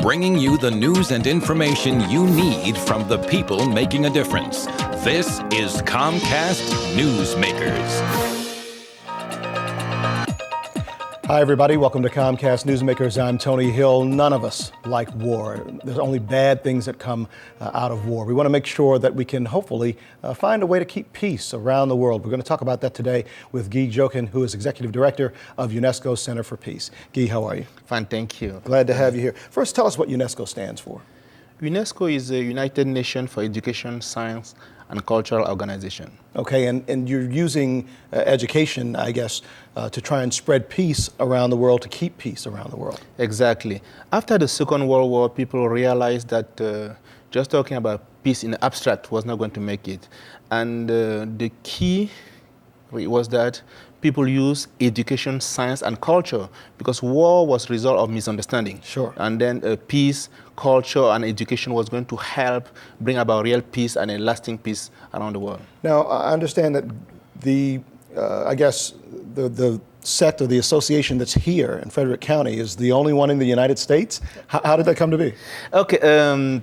bringing you the news and information you need from the people making a difference. This is Comcast Newsmakers. Hi, everybody. Welcome to Comcast Newsmakers. I'm Tony Hill. None of us like war. There's only bad things that come out of war. We want to make sure that we can hopefully find a way to keep peace around the world. We're going to talk about that today with Djoken, who is Executive Director of UNESCO Center for Peace. Guy, how are you? Fine, thank you. Glad to have you here. First, tell us what UNESCO stands for. UNESCO is a United Nations for Education, Science, and Cultural Organization. Okay, and you're using education, I guess, to try and spread peace around the world, to keep peace around the world. Exactly. After the Second World War, people realized that just talking about peace in the abstract was not going to make it. And the key was that people use education, science, and culture, because war was a result of misunderstanding. Sure. And then peace, culture, and education was going to help bring about real peace and a lasting peace around the world. Now, I understand that the set or the association that's here in Frederick County is the only one in the United States. How did that come to be? Okay.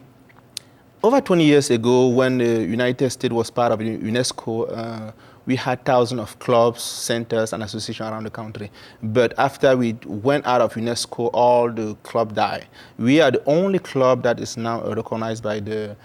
Over 20 years ago, when the United States was part of UNESCO, we had thousands of clubs, centers, and associations around the country. But after we went out of UNESCO, all the clubs died. We are the only club that is now recognized by the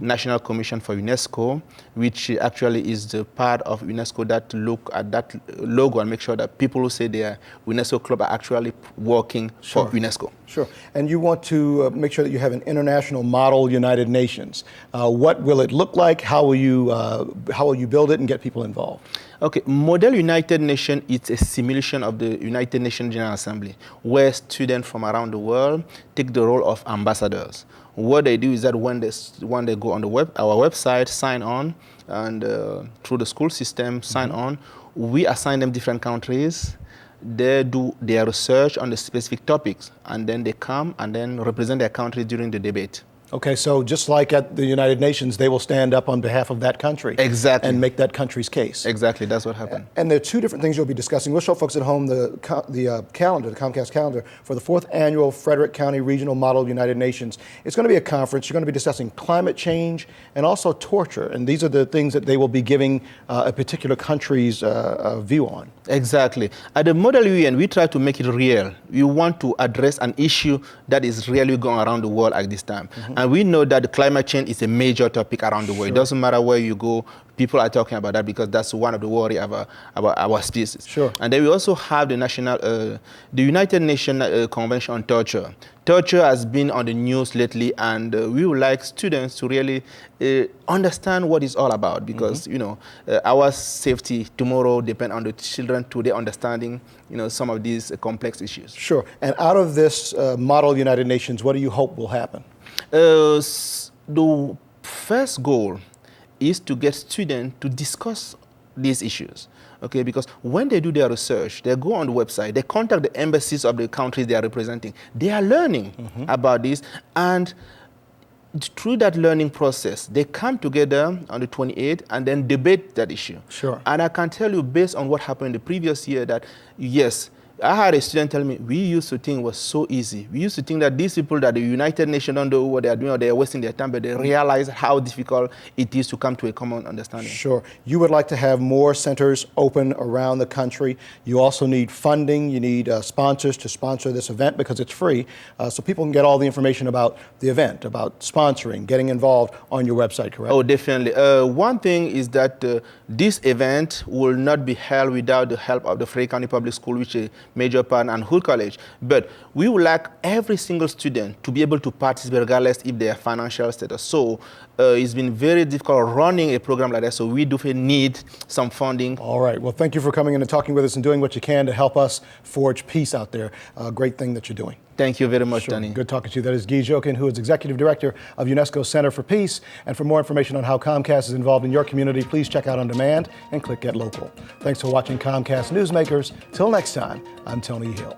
National Commission for UNESCO, which actually is the part of UNESCO that look at that logo and make sure that people who say they are UNESCO club are actually working for UNESCO. Sure. And you want to make sure that you have an international model United Nations. What will it look like? How will you build it and get people involved? Okay, Model United Nations is a simulation of the United Nations General Assembly, where students from around the world take the role of ambassadors. What they do is that when they go on our website, sign on, and through the school system, sign on, we assign them different countries. They do their research on the specific topics, and then they come and then represent their country during the debate. Okay, so just like at the United Nations, they will stand up on behalf of that country. Exactly. And make that country's case. Exactly, that's what happened. And there are two different things you'll be discussing. We'll show folks at home the calendar, the Comcast calendar, for the 4th Annual Frederick County Regional Model United Nations. It's going to be a conference. You're going to be discussing climate change and also torture. And these are the things that they will be giving a particular country's view on. Exactly. At the Model UN, we try to make it real. We want to address an issue that is really going around the world at this time. And we know that the climate change is a major topic around the world. It doesn't matter where you go, people are talking about that because that's one of the worry about our species. Sure. And then we also have the United Nations Convention on Torture. Torture has been on the news lately, and we would like students to really understand what it's all about, because our safety tomorrow depends on the children today understanding some of these complex issues. Sure. And out of this Model United Nations, what do you hope will happen? The first goal is to get students to discuss these issues. Okay, because when they do their research, they go on the website, they contact the embassies of the countries they are representing. They are learning about this, and through that learning process, they come together on the 28th and then debate that issue. Sure. And I can tell you, based on what happened the previous year, that yes, I had a student tell me, we used to think it was so easy. We used to think that these people that the United Nations don't know what they are doing or they are wasting their time, but they realize how difficult it is to come to a common understanding. Sure. You would like to have more centers open around the country. You also need funding. You need sponsors to sponsor this event because it's free. So people can get all the information about the event, about sponsoring, getting involved on your website, correct? Oh, definitely. One thing is that this event will not be held without the help of the Frederick County Public School, which is major partner, and Hood College. But we would like every single student to be able to participate regardless if their financial status. So it's been very difficult running a program like that, so we do need some funding. All right. Well, thank you for coming in and talking with us and doing what you can to help us forge peace out there. Great thing that you're doing. Thank you very much, Sure. Danny. Good talking to you. That is Djoken, who is Executive Director of UNESCO Center for Peace. And for more information on how Comcast is involved in your community, please check out On Demand and click Get Local. Thanks for watching Comcast Newsmakers. Till next time, I'm Tony Hill.